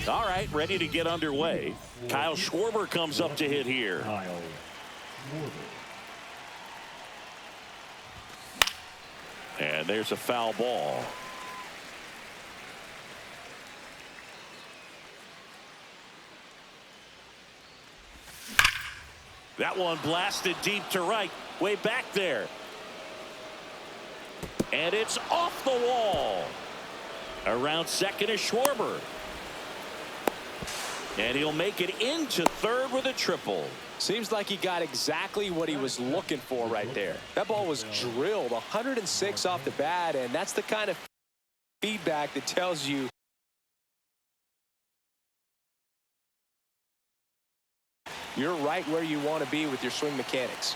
All right, ready to get underway. Kyle Schwarber comes up to hit here. And there's a foul ball. That one blasted deep to right, way back there. And it's off the wall. Around second is Schwarber. And he'll make it into third with a triple. Seems like he got exactly what he was looking for right there. That ball was drilled 106 off the bat, and that's the kind of feedback that tells you you're right where you want to be with your swing mechanics.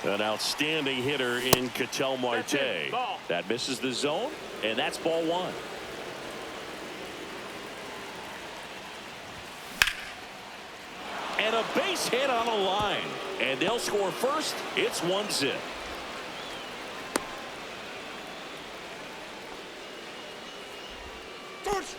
An outstanding hitter in Ketel Marte. That misses the zone, and that's ball one. And a base hit on a line. And they'll score first. It's 1-0.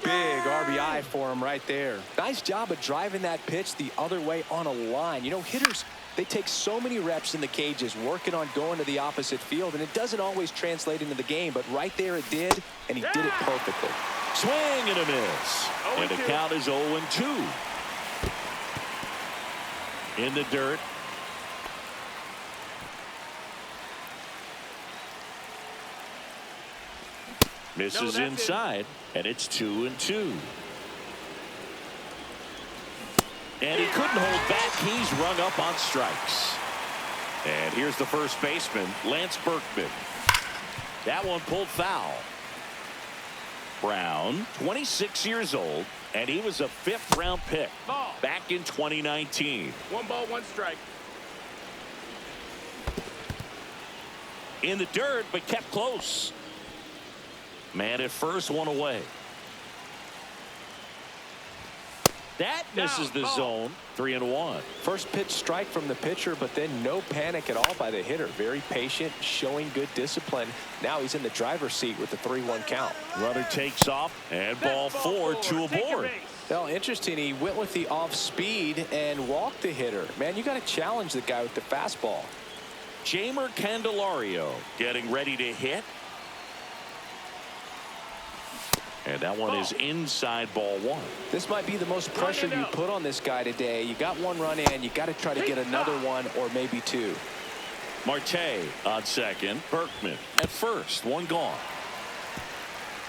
Big RBI for him right there. Nice job of driving that pitch the other way on a line. You know, hitters, they take so many reps in the cages working on going to the opposite field, and it doesn't always translate into the game, but right there it did, and he did it perfectly. Swing and a miss. And the count is 0-2. In the dirt. Misses inside, and it's 2-2. And he couldn't hold back. He's rung up on strikes. And here's the first baseman, Lance Berkman. That one pulled foul. Brown, 26 years old, and he was a fifth-round pick back in 2019. 1 ball, 1 strike. In the dirt, but kept close. Man at first, one away. That misses the zone. 3-1. First pitch strike from the pitcher, but then no panic at all by the hitter. Very patient, showing good discipline. Now he's in the driver's seat with the 3-1 count. Runner takes off, and ball 4, 2 aboard. Well, interesting. He went with the off speed and walked the hitter. Man, you got to challenge the guy with the fastball. Jamer Candelario getting ready to hit. And that one is inside ball 1. This might be the most pressure you put on this guy today. You got 1 run in. You got to try to get another 1 or maybe 2. Marte on second. Berkman at first. 1 gone.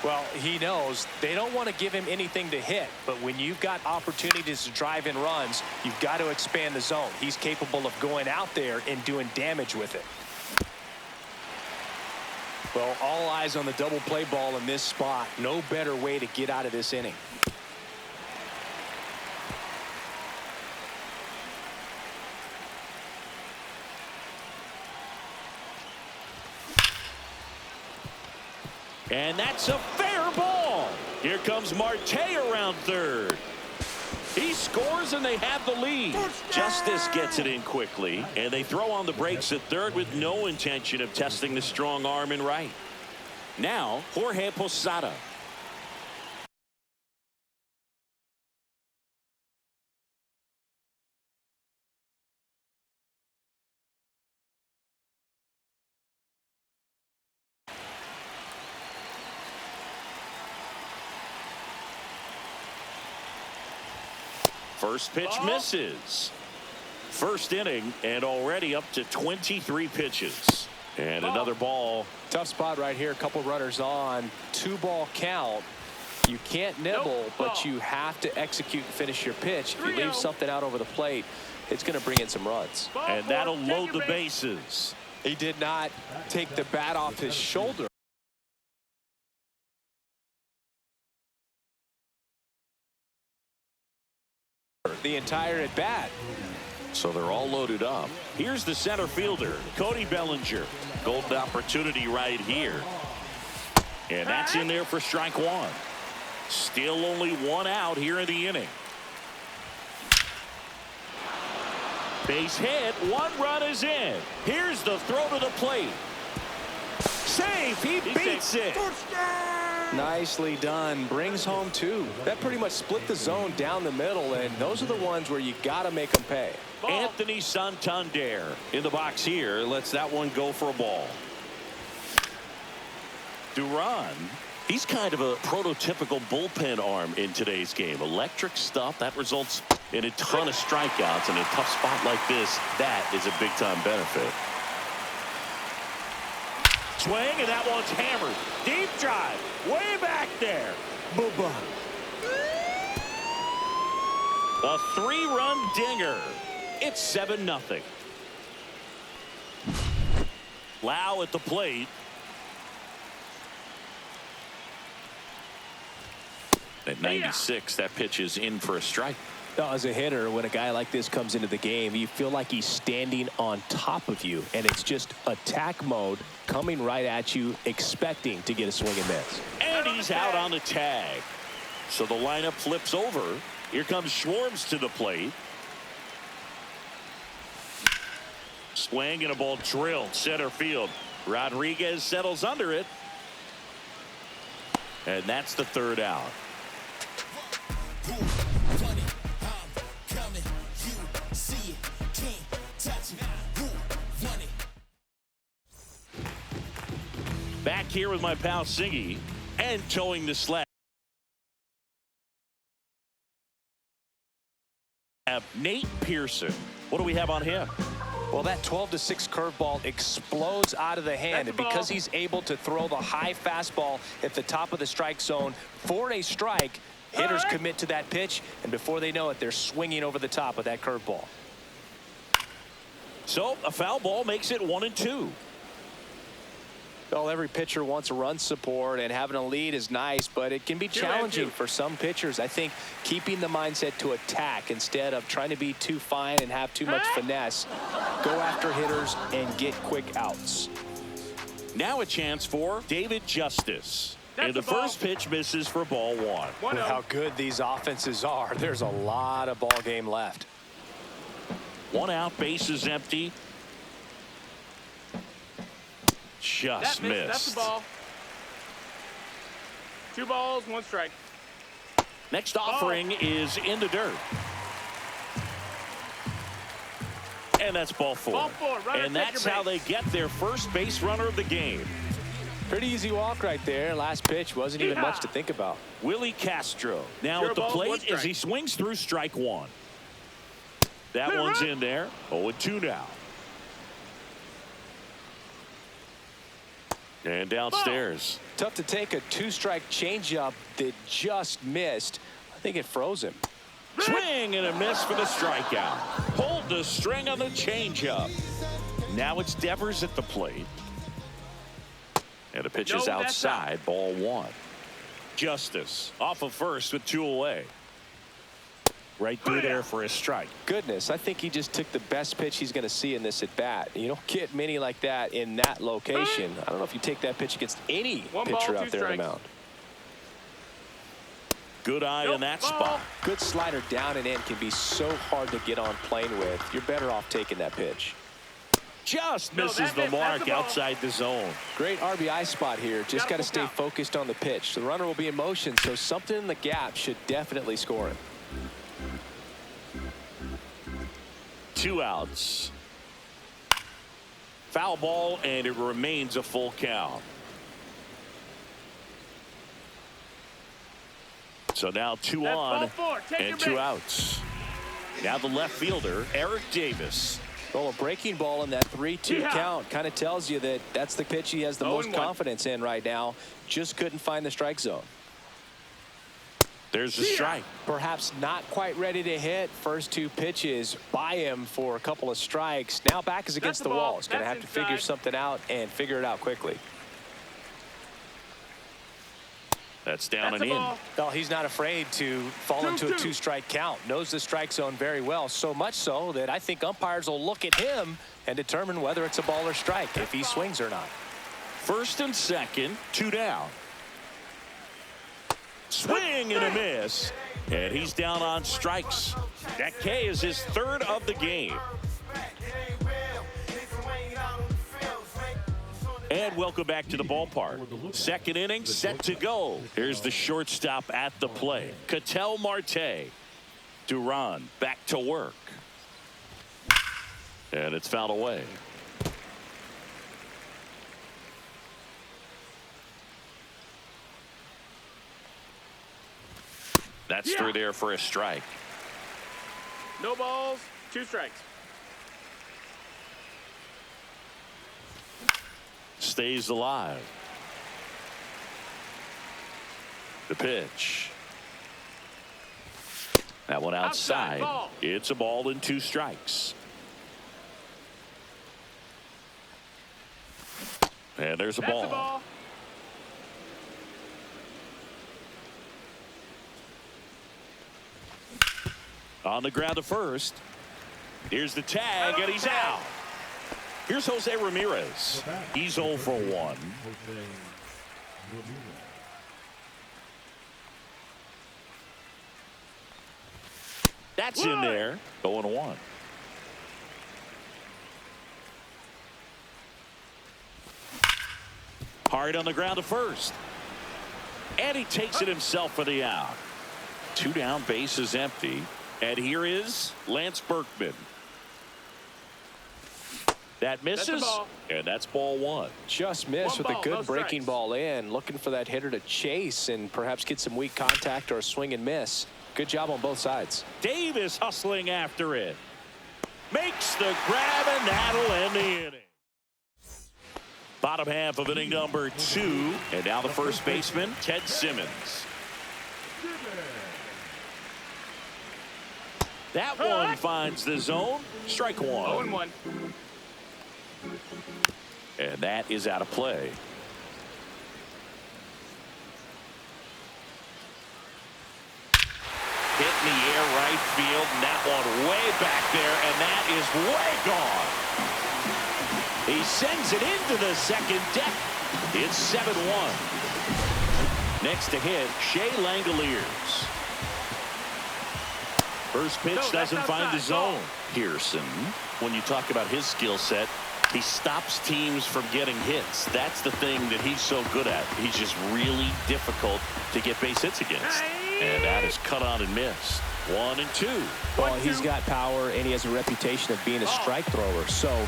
Well, he knows they don't want to give him anything to hit. But when you've got opportunities to drive in runs, you've got to expand the zone. He's capable of going out there and doing damage with it. Well, all eyes on the double play ball in this spot. No better way to get out of this inning. And that's a fair ball. Here comes Marte around third. He scores and they have the lead. Justice gets it in quickly, and they throw on the brakes at third with no intention of testing the strong arm in right. Now, Jorge Posada. First pitch misses. First inning and already up to 23 pitches. And another ball. Tough spot right here. A couple runners on. 2-ball count. You can't nibble, but you have to execute and finish your pitch. If you leave something out over the plate, it's going to bring in some runs. And that'll load the bases. He did not take the bat off his shoulder. The entire at bat. So they're all loaded up. Here's the center fielder, Cody Bellinger. Golden opportunity right here. And that's in there for strike 1. Still only 1 out here in the inning. Base hit. 1 run is in. Here's the throw to the plate. Safe. He beats it. Nicely done. Brings home 2. That pretty much split the zone down the middle, and those are the ones where you got to make them pay. Anthony Santander in the box here lets that one go for a ball. Duran, he's kind of a prototypical bullpen arm in today's game. Electric stuff that results in a ton of strikeouts. In a tough spot like this, that is a big-time benefit. Swing, and that one's hammered. Deep drive, way back there. Boo-boo. A 3-run dinger. It's 7-0. Lau at the plate. At 96, that pitch is in for a strike. As a hitter, when a guy like this comes into the game, you feel like he's standing on top of you, and it's just attack mode coming right at you, expecting to get a swing and miss. And he's out on the tag. So the lineup flips over. Here comes Schwartz to the plate. Swing and a ball drilled center field. Rodriguez settles under it. And that's the 3rd out. Back here with my pal Singy and towing the sled. Nate Pearson. What do we have on him? Well, that 12-6 curveball explodes out of the hand, and because he's able to throw the high fastball at the top of the strike zone for a strike, hitters commit to that pitch, and before they know it, they're swinging over the top of that curveball. So a foul ball makes it 1-2. Well, every pitcher wants a run support, and having a lead is nice, but it can be challenging for some pitchers. I think keeping the mindset to attack instead of trying to be too fine and have too much finesse, go after hitters and get quick outs. Now a chance for David Justice. And the first pitch misses for ball 1. With how good these offenses are, there's a lot of ball game left. 1 out, base is empty. Just missed. That's the ball. 2 balls, 1 strike. Next offering is in the dirt. And that's ball 4. Ball 4. And that's how they get their first base runner of the game. Pretty easy walk right there. Last pitch wasn't even much to think about. Willie Castro now at the plate as he swings through strike 1. That one's in there. 0-2 now. And downstairs. Tough to take a 2-strike changeup that just missed. I think it froze him. Swing and a miss for the strikeout. Hold the string on the changeup. Now it's Devers at the plate. And the pitch is outside, ball 1. Justice off of first with 2 away. Right through there for a strike. Goodness, I think he just took the best pitch he's going to see in this at bat. You don't get many like that in that location. I don't know if you take that pitch against any pitcher out there in the mound. Good eye in that spot. Good slider down and in can be so hard to get on plane with. You're better off taking that pitch. Just misses the mark outside the zone. Great RBI spot here. Just got to stay focused on the pitch. The runner will be in motion, so something in the gap should definitely score him. 2 outs. Foul ball, and it remains a full count. So now 2 on and 2 outs. Now the left fielder, Eric Davis. Well, a breaking ball in that 3-2 count kind of tells you that that's the pitch he has the most confidence in right now. Just couldn't find the strike zone. There's the strike. Perhaps not quite ready to hit. First 2 pitches by him for a couple of strikes. Now back is against the wall. He's going to have to figure something out and figure it out quickly. That's down and in. Well, he's not afraid to fall into a 2-strike count. Knows the strike zone very well. So much so that I think umpires will look at him and determine whether it's a ball or strike, if he swings or not. First and second, 2 down. Swing and a miss. And he's down on strikes. That K is his 3rd of the game. And welcome back to the ballpark. Second inning set to go. Here's the shortstop at the plate. Ketel Marte. Duran back to work. And it's fouled away. That's through there for a strike. No balls, 2 strikes. Stays alive. The pitch. That one outside. It's a ball and 2 strikes. And there's a ball. On the ground to first. Here's the tag, and he's out. Here's Jose Ramirez. He's 0 for 1. That's in there. 0-1. Hard on the ground to first. And he takes it himself for the out. 2 down, bases empty. And here is Lance Berkman. That misses, and that's ball 1. Just missed with a good breaking ball in. Looking for that hitter to chase and perhaps get some weak contact or a swing and miss. Good job on both sides. Davis hustling after it. Makes the grab, and that'll end the inning. Bottom half of inning number 2. And now the first baseman, Ted Simmons. That one finds the zone. Strike 1. 0-1. And that is out of play. Hit in the air right field, and that one way back there, and that is way gone. He sends it into the second deck. It's 7-1. Next to hit, Shea Langoliers. First pitch doesn't find the zone. Pearson, when you talk about his skill set, he stops teams from getting hits. That's the thing that he's so good at. He's just really difficult to get base hits against. And that is cut on and missed. 1 and 2. Well, he's got power, and he has a reputation of being a strike thrower. So,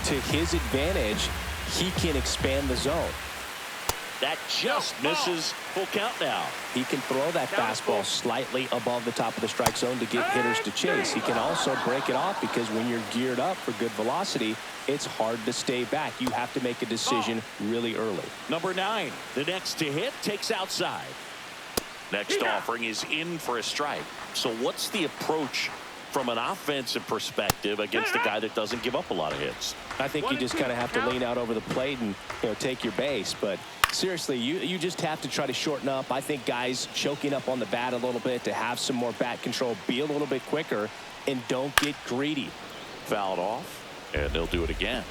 to his advantage, he can expand the zone. That just misses. Full count now. He can throw that fastball slightly above the top of the strike zone to get hitters to chase. He can also break it off because when you're geared up for good velocity, it's hard to stay back. You have to make a decision really early. Number 9, the next to hit, takes outside. Next offering is in for a strike. So what's the approach from an offensive perspective against a guy that doesn't give up a lot of hits? I think you just kind of have to lean out over the plate and take your base. But seriously, you just have to try to shorten up. I think guys choking up on the bat a little bit to have some more bat control, be a little bit quicker, and don't get greedy. Fouled off, and they'll do it again.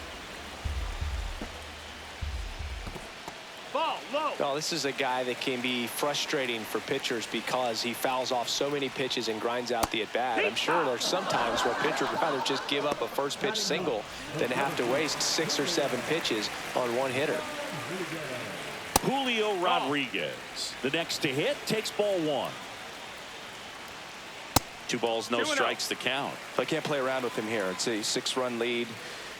Ball low. Well, this is a guy that can be frustrating for pitchers because he fouls off so many pitches and grinds out the at-bat. I'm sure there's some times where pitchers would rather just give up a first pitch single than have to waste 6 or 7 pitches on one hitter. Julio Rodriguez, the next to hit, takes ball 1. 2 balls, no strikes to count. I can't play around with him here. It's a 6-run lead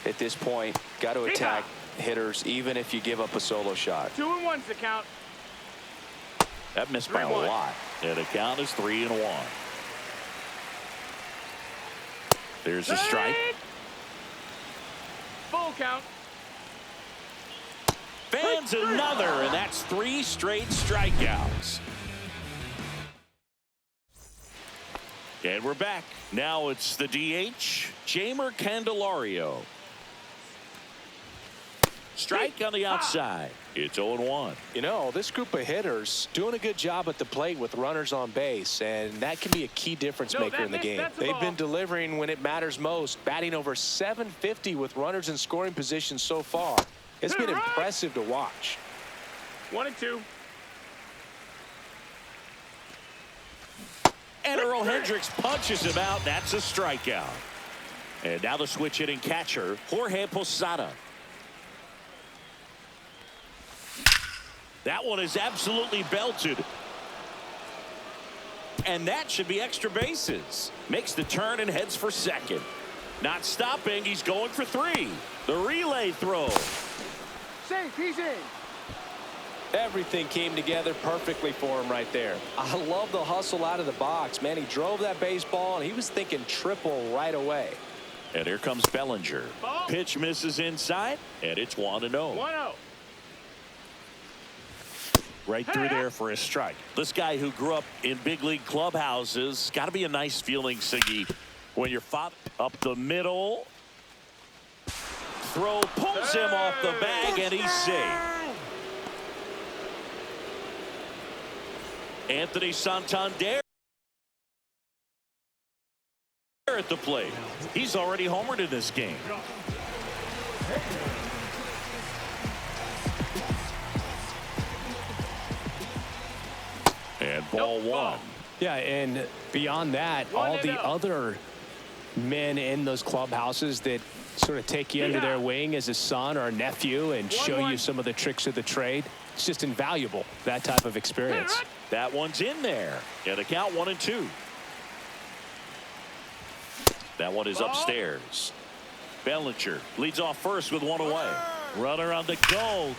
at this point. Got to attack hitters even if you give up a solo shot. 2-1's the count. That missed by a lot. And the count is 3-1. There's a strike. Full count. Fans another, and that's 3 straight strikeouts. And we're back. Now it's the DH, Jeimer Candelario. Strike on the outside. It's 0-1. You know, this group of hitters doing a good job at the plate with runners on base, and that can be a key difference maker in the game. They've been delivering when it matters most, batting over .750 with runners in scoring position so far. It's been impressive to watch. 1 and 2. And Earl Hendricks punches him out. That's a strikeout. And now the switch hitting catcher, Jorge Posada. That one is absolutely belted. And that should be extra bases. Makes the turn and heads for second. Not stopping. He's going for 3. The relay throw. Safe, he's in. Everything came together perfectly for him right there. I love the hustle out of the box, man. He drove that baseball, and he was thinking triple right away. And here comes Bellinger. Ball. Pitch misses inside, and it's 1-0. 1-0. Right through there for a strike. This guy who grew up in big league clubhouses, got to be a nice feeling, Siggy, when your father up the middle. Throw pulls him off the bag, and he's safe. Anthony Santander at the plate. He's already homered in this game. And ball 1. Yeah, and beyond that, all the other men in those clubhouses that sort of take you under their wing as a son or a nephew and show you some of the tricks of the trade. It's just invaluable, that type of experience. That one's in there. And a count 1-2. That one is upstairs. Bellinger leads off first with 1 away. Runner on the go.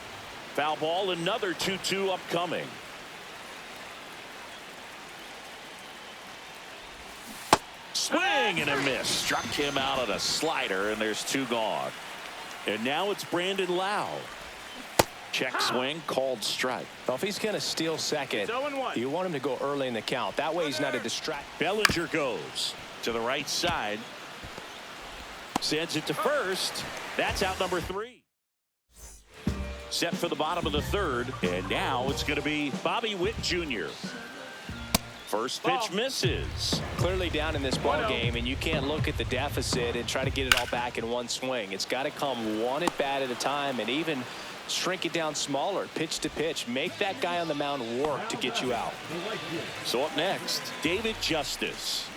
Foul ball, another 2-2 upcoming. Swing and a miss. Struck him out on a slider, and there's 2 gone. And now it's Brandon Lau. Check swing, called strike. Well, if he's going to steal second, you want him to go early in the count. That way he's not a distraction. Bellinger goes to the right side. Sends it to first. That's out number 3. Set for the bottom of the 3rd. And now it's going to be Bobby Witt Jr. First pitch misses. Clearly down in this ball game, and you can't look at the deficit and try to get it all back in one swing. It's got to come one at bat at a time, and even shrink it down smaller, pitch to pitch. Make that guy on the mound work to get you out. So up next, David Justice.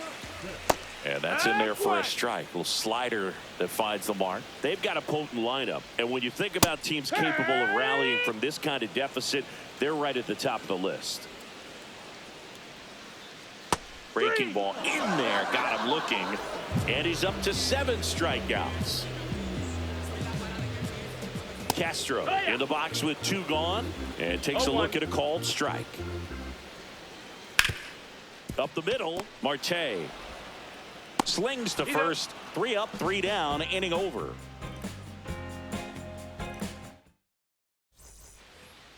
And that's in there for a strike. Little slider that finds the mark. They've got a potent lineup. And when you think about teams capable of rallying from this kind of deficit, they're right at the top of the list. Breaking ball in there, got him looking, and he's up to 7 strikeouts. Castro in the box with 2 gone, and takes a look at a called strike. Up the middle, Marte slings to first. 3 up, 3 down, inning over.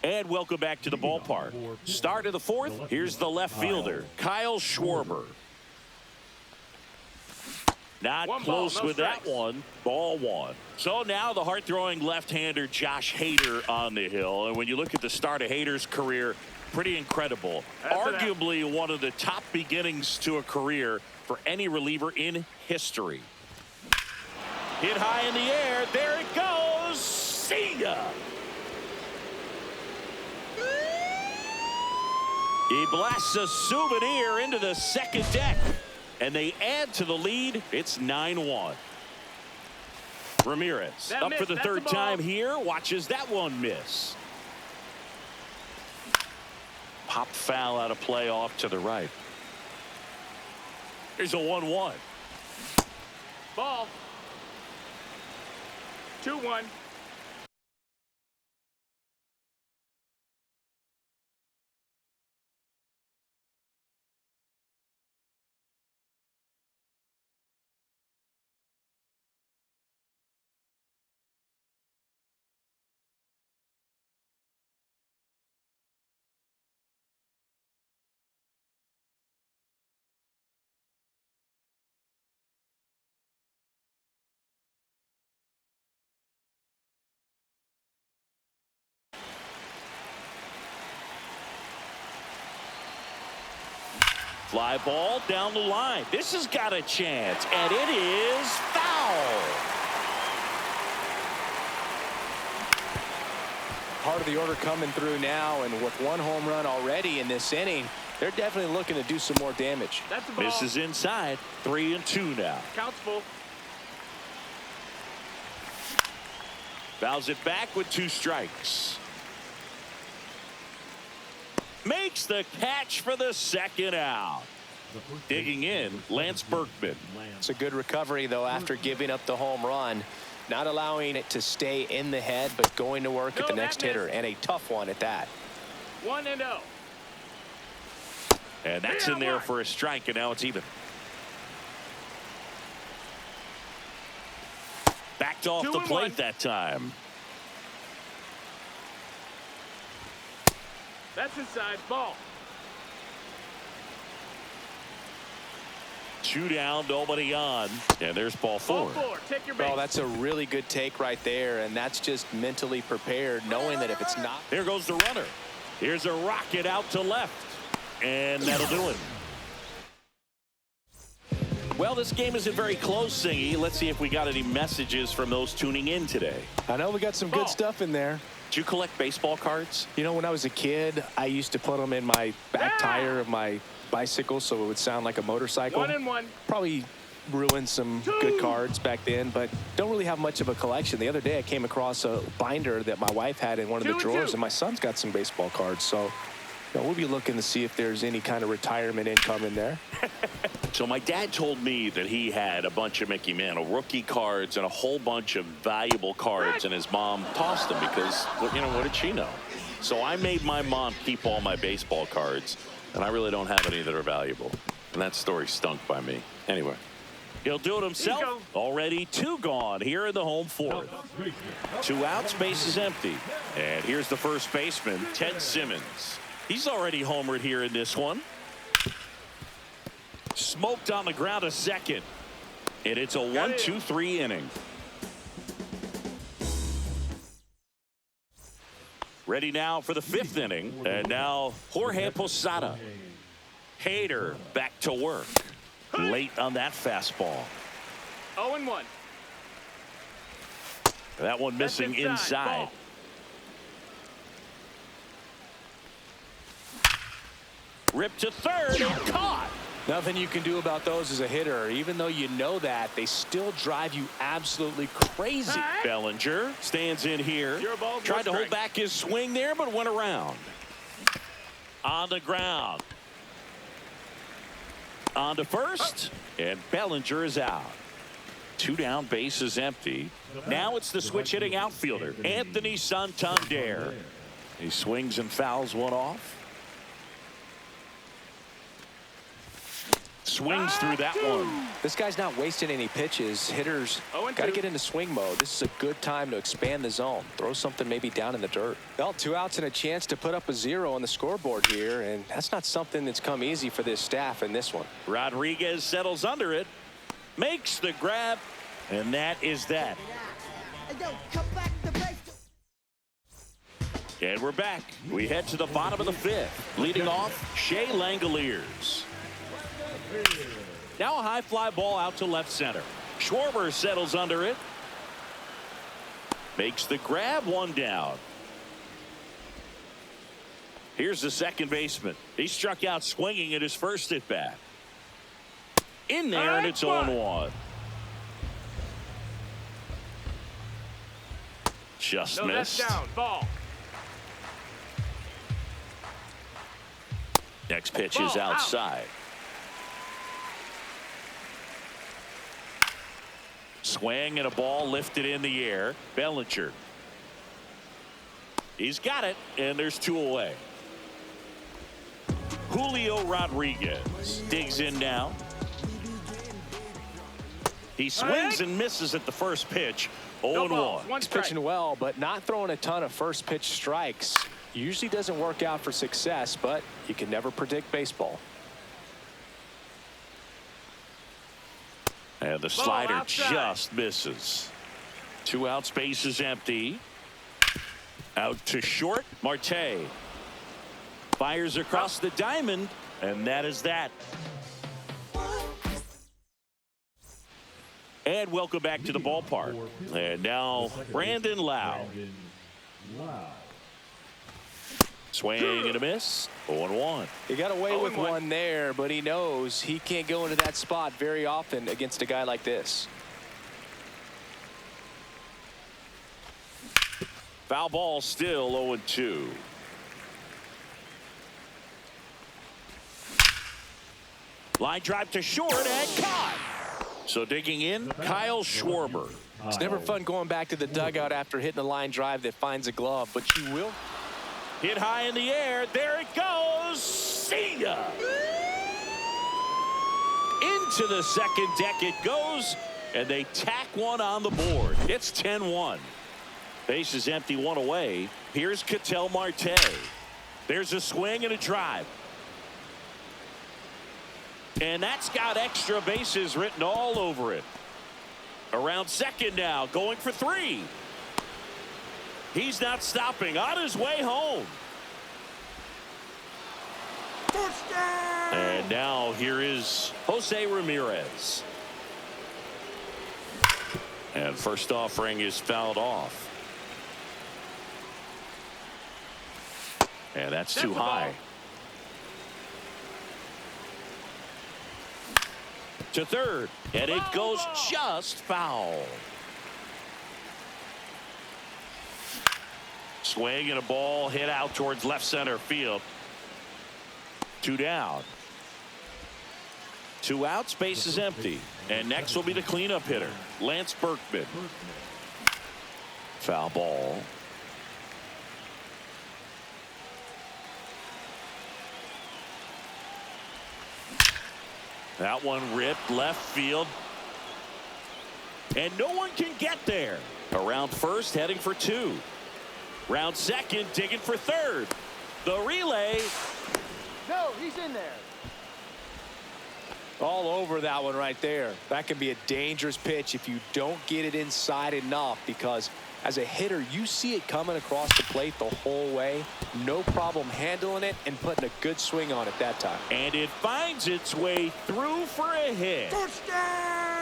And welcome back to the ballpark. Start of the 4th. Here's the left fielder, Kyle Schwarber. Not close with that one. Ball 1. So now the hard-throwing left-hander Josh Hader on the hill. And when you look at the start of Hader's career, pretty incredible. Arguably one of the top beginnings to a career for any reliever in history. Hit high in the air. There it goes. See ya. He blasts a souvenir into the second deck, and they add to the lead. It's 9-1. Ramirez up for the 3rd time here. Watches that one miss. Pop foul out of play off to the right. Here's a 1-1. Ball. 2-1. Fly ball down the line. This has got a chance, and it is foul. Part of the order coming through now, and with 1 home run already in this inning, they're definitely looking to do some more damage. That's the ball. Misses inside. 3-2 now. Counts full. Fouls it back with 2 strikes. Makes the catch for the second out. Digging in, Lance Berkman. It's a good recovery, though, after giving up the home run. Not allowing it to stay in the head, but going to work at the next hitter, and a tough one at that. 1-0. And that's in there for a strike, and now it's even. Backed off the plate that time. That's inside. Ball. 2 down, nobody on, and there's ball 4. Ball 4. Take your base. Well, that's a really good take right there, and that's just mentally prepared, knowing that if it's not. There goes the runner. Here's a rocket out to left, and that'll do it. Well, this game isn't very close, Singy. Let's see if we got any messages from those tuning in today. I know we got some good stuff in there. Did you collect baseball cards? You know, when I was a kid, I used to put them in my back tire of my bicycle so it would sound like a motorcycle. 1-1. Probably ruined some good cards back then, but don't really have much of a collection. The other day I came across a binder that my wife had in one of the drawers, and my son's got some baseball cards. So we'll be looking to see if there's any kind of retirement income in there. So my dad told me that he had a bunch of Mickey Mantle rookie cards and a whole bunch of valuable cards, and his mom tossed them because, well, you know, what did she know? So I made my mom keep all my baseball cards, and I really don't have any that are valuable. And that story stunk by me. Anyway, he'll do it himself. Already 2 gone here in the home 4th. 2 outs, base is empty. And here's the first baseman, Ted Simmons. He's already homered here in this one. Smoked on the ground a second. And it's a 1-2-3 inning. Ready now for the 5th inning. And now Jorge Posada. Hader back to work. Late on that fastball. 0-1. That one missing inside. Ripped to third and caught. Nothing you can do about those as a hitter. Even though you know that, they still drive you absolutely crazy. Bellinger stands in here. Tried to hold back his swing there, but went around. On the ground. On to first, and Bellinger is out. 2 down, base is empty. Now it's the switch hitting outfielder, Anthony Santander. He swings and fouls one off. Swings through that one. This guy's not wasting any pitches. Hitters got to get into swing mode. This is a good time to expand the zone. Throw something maybe down in the dirt. Well, 2 outs and a chance to put up a 0 on the scoreboard here, and that's not something that's come easy for this staff in this one. Rodriguez settles under it, makes the grab, and that is that. And we're back. We head to the bottom of the 5th. Leading off, Shea Langoliers. Now a high fly ball out to left center. Schwarber settles under it. Makes the grab, 1 down. Here's the second baseman. He struck out swinging at his first at bat. In there, and it's 0-1. Just missed. That's down. Ball. Next pitch is outside. Swing and a ball lifted in the air. Bellinger. He's got it, and there's 2 away. Julio Rodriguez digs in now. He swings and misses at the first pitch. 0-1. He's pitching well, but not throwing a ton of first pitch strikes. Usually doesn't work out for success, but you can never predict baseball. And the slider just misses. 2 outs, base is empty. Out to short, Marte. Fires across the diamond, and that is that. And welcome back to the ballpark. And now Brandon Lau. Swing and a miss. 0-1. He got away with one there, but he knows he can't go into that spot very often against a guy like this. Foul ball, still 0-2. Line drive to short and caught. So digging in, Kyle Schwarber. It's never fun going back to the dugout after hitting a line drive that finds a glove, but you will. Hit high in the air. There it goes. See ya. Into the second deck it goes, and they tack one on the board. It's 10-1. Base is empty, one away. Here's Ketel Marte. There's a swing and a drive. And that's got extra bases written all over it. Around second now, going for 3. He's not stopping, on his way home. And now here is Jose Ramirez. And first offering is fouled off. And that's too high. To third, and it goes just foul. Swing and a ball hit out towards left center field. 2 down. 2 outs, base is empty. And next will be the cleanup hitter, Lance Berkman. Foul ball. That one ripped left field. And no one can get there. Around first, heading for 2. Round second, digging for third. The relay. No, he's in there. All over that one right there. That can be a dangerous pitch if you don't get it inside enough, because as a hitter, you see it coming across the plate the whole way. No problem handling it and putting a good swing on it that time. And it finds its way through for a hit.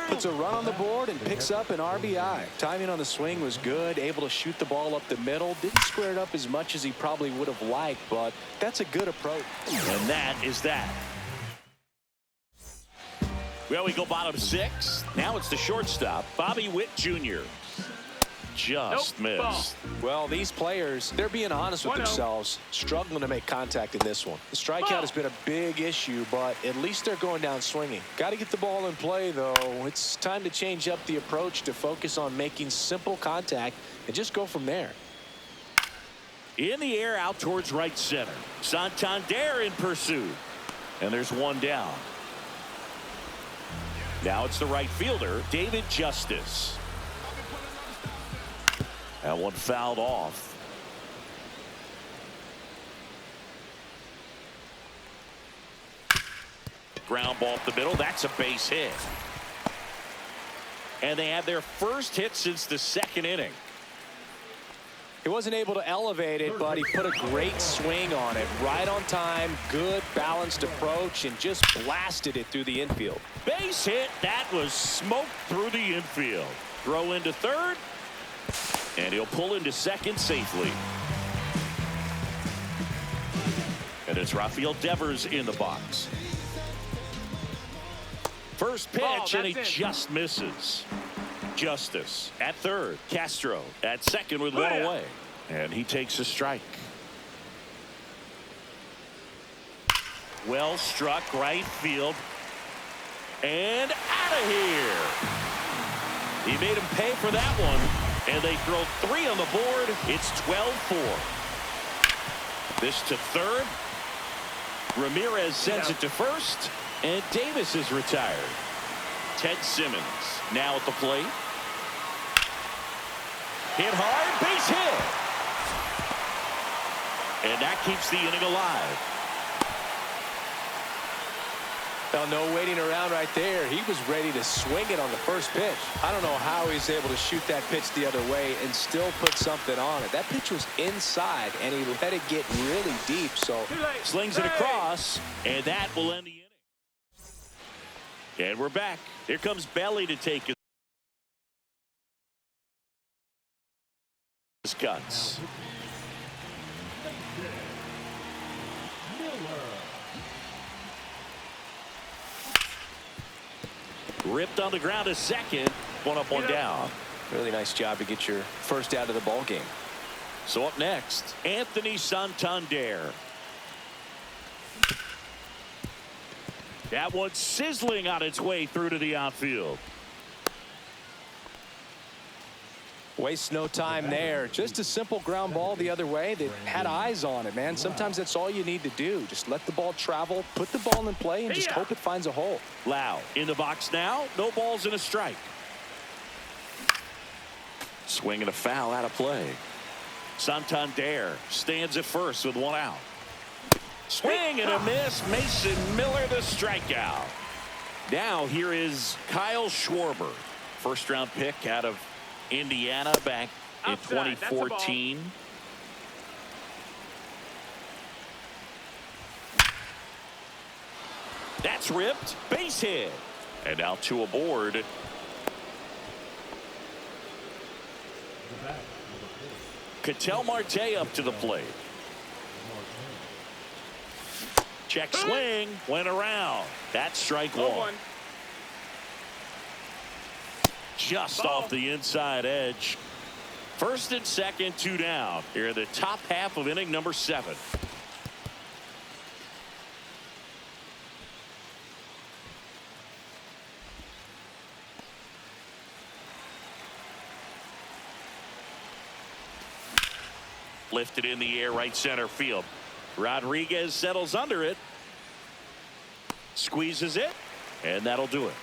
Puts a run on the board and picks up an RBI. Timing on the swing was good, able to shoot the ball up the middle. Didn't square it up as much as he probably would have liked, but that's a good approach. And that is that. Well, we go bottom 6. Now it's the shortstop, Bobby Witt Jr. Just missed. Well, these players, they're being honest with themselves, struggling to make contact in this one. The strikeout has been a big issue, but at least they're going down swinging. Got to get the ball in play, though. It's time to change up the approach to focus on making simple contact and just go from there. In the air, out towards right center. Santander in pursuit. And there's one down. Now it's the right fielder, David Justice. That one fouled off. Ground ball up the middle. That's a base hit. And they have their first hit since the second inning. He wasn't able to elevate it, but he put a great swing on it. Right on time, good balanced approach, and just blasted it through the infield. Base hit. That was smoked through the infield. Throw into third. And he'll pull into second safely. And it's Rafael Devers in the box. First pitch, and he just misses. Justice at third. Castro at second with one away. And he takes a strike. Well struck right field. And out of here. He made him pay for that one. And they throw 3 on the board. It's 12-4. This to third. Ramirez sends it to first. And Davis is retired. Ted Simmons now at the plate. Hit hard, base hit. And that keeps the inning alive. Well, no waiting around right there. He was ready to swing it on the first pitch. I don't know how he's able to shoot that pitch the other way and still put something on it. That pitch was inside, and he let it get really deep. So slings it across, and that will end the inning. And we're back. Here comes Belly to take his cuts. Ripped on the ground a second. One up, one down. Really nice job to get your first out of the ball game. So up next, Anthony Santander. That one's sizzling on its way through to the outfield. Waste no time there. Just a simple ground ball the other way that had eyes on it, man. Sometimes that's all you need to do. Just let the ball travel, put the ball in play, and just hope it finds a hole. Lau in the box now. No balls and a strike. Swing and a foul out of play. Santander stands at first with one out. Swing and a miss. Mason Miller the strikeout. Now here is Kyle Schwarber. First round pick out of Indiana back in 2014. That's ripped. Base hit. And now two aboard. Ketel Marte up to the plate. Check swing. Went around. That's strike one. Just off the inside edge. First and second, two down. Here in the top half of inning number 7. Lifted in the air, right center field. Rodriguez settles under it. Squeezes it. And that'll do it.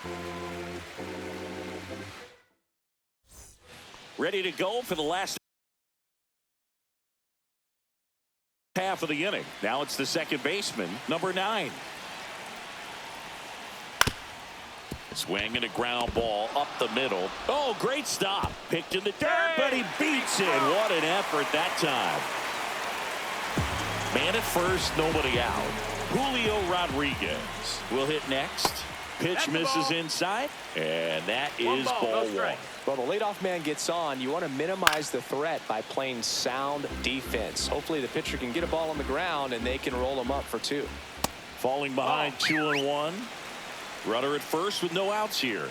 Ready to go for the last half of the inning. Now it's the second baseman, number 9. Swing and a ground ball up the middle. Oh, great stop. Picked in the dirt, but he beats it. What an effort that time. Man at first, nobody out. Julio Rodriguez will hit next. Pitch misses inside, and that is ball one. Well, the leadoff man gets on. You want to minimize the threat by playing sound defense. Hopefully the pitcher can get a ball on the ground and they can roll him up for 2. Falling behind 2-1. Runner at first with no outs here.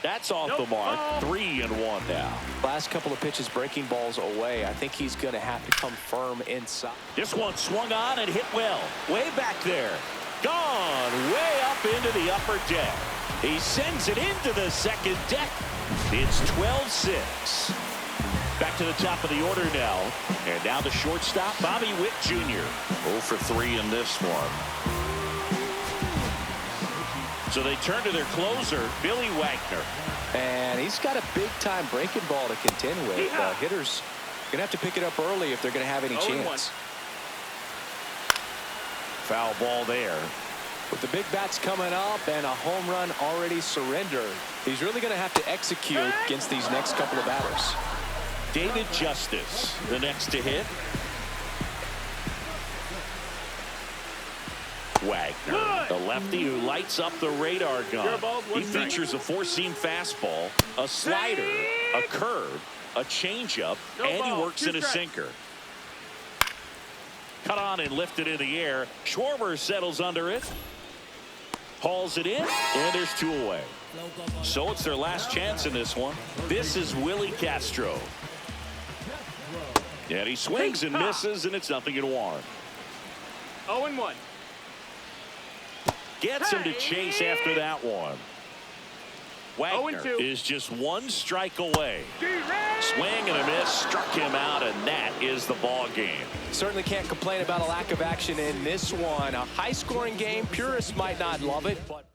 That's off the mark. 3-1 now. Last couple of pitches breaking balls away. I think he's going to have to come firm inside. This one swung on and hit well. Way back there. Gone way up into the upper deck. He sends it into the second deck. It's 12-6. Back to the top of the order now. And now the shortstop, Bobby Witt Jr. 0 for 3 in this one. So they turn to their closer, Billy Wagner. And he's got a big-time breaking ball to contend with. Hitters going to have to pick it up early if they're going to have any chance. Foul ball there. With the big bats coming up and a home run already surrendered, he's really going to have to execute against these next couple of batters. David Justice, the next to hit. Wagner, the lefty who lights up the radar gun. He features a 4-seam fastball, a slider, a curve, a changeup, and he works in a sinker. Cut on and lifted in the air. Schwarber settles under it. Hauls it in, and there's 2 away. So it's their last chance in this one. This is Willie Castro. And he swings and misses, and it's 0-1. 0-1. Gets him to chase after that one. Wagner is just 1 strike away. Swing and a miss, struck him out, and that is the ball game. Certainly can't complain about a lack of action in this one. A high-scoring game. Purists might not love it, but